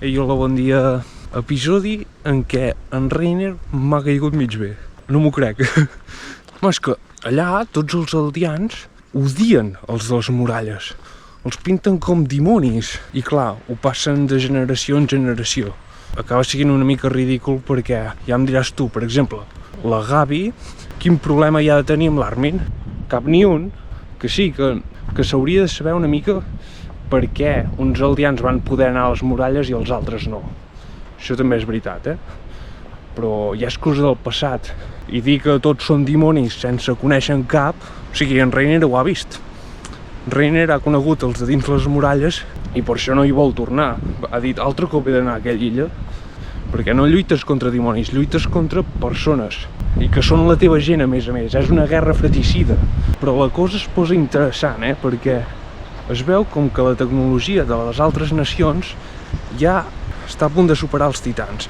Ei, hola, bon dia. Episodi en què en Reiner m'ha caigut mig bé. No m'ho crec. És que allà tots els aldeans odien els de les muralles. Els pinten com dimonis. I clar, ho passen de generació en generació. Acaba sent una mica ridícul perquè ja em diràs tu, per exemple, la Gavi, quin problema hi ha de tenir amb l'Armin? Cap ni un. Que sí, que s'hauria de saber una mica per què uns aldeans van poder anar a les muralles i els altres no. Això també és veritat, Però ja és cosa del passat. I dir que tots són dimonis sense conèixer en cap, o sigui, en Reiner ho ha vist. Reiner ha conegut els de dins les muralles i per això no hi vol tornar. Ha dit, altre cop he d'anar a aquella illa, perquè no lluites contra dimonis, lluites contra persones. I que són la teva gent, a més. És una guerra fratricida. Però la cosa es posa interessant, perquè es veu com que la tecnologia de les altres nacions ja està a punt de superar els titans.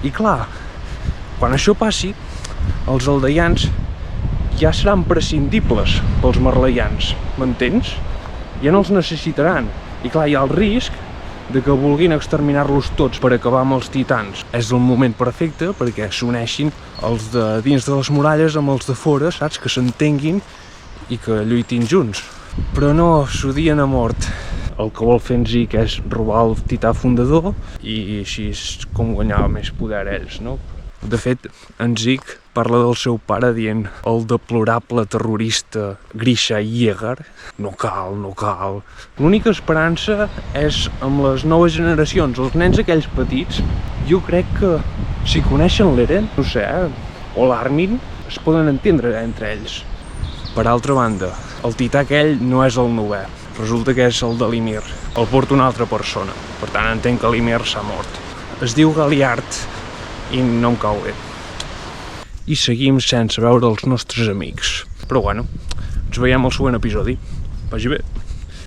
I clar, quan això passi, els aldeians ja seran prescindibles pels marleians, m'entens? Ja no els necessitaran. I clar, hi ha el risc de que vulguin exterminar-los tots per acabar amb els titans. És el moment perfecte perquè s'uneixin els de dins de les muralles amb els de fora, saps? Que s'entenguin i que lluitin junts. Però no, s'odien a mort. El que vol fer en Zeke és robar el tità fundador i així és com guanyava més poder ells, no? De fet, en Zeke parla del seu pare dient el deplorable terrorista Grisha Yeager. No cal. L'única esperança és amb les noves generacions, els nens aquells petits. Jo crec que si coneixen l'Eren, no sé, o l'Armin, es poden entendre entre ells. Per altra banda, el tità aquell no és el 9è, resulta que és el de l'Ymir. El porta una altra persona, per tant entenc que l'Ymir s'ha mort. Es diu Galliard i no em cau bé. I seguim sense veure els nostres amics. Però bueno, ens veiem al següent episodi. Vagi bé.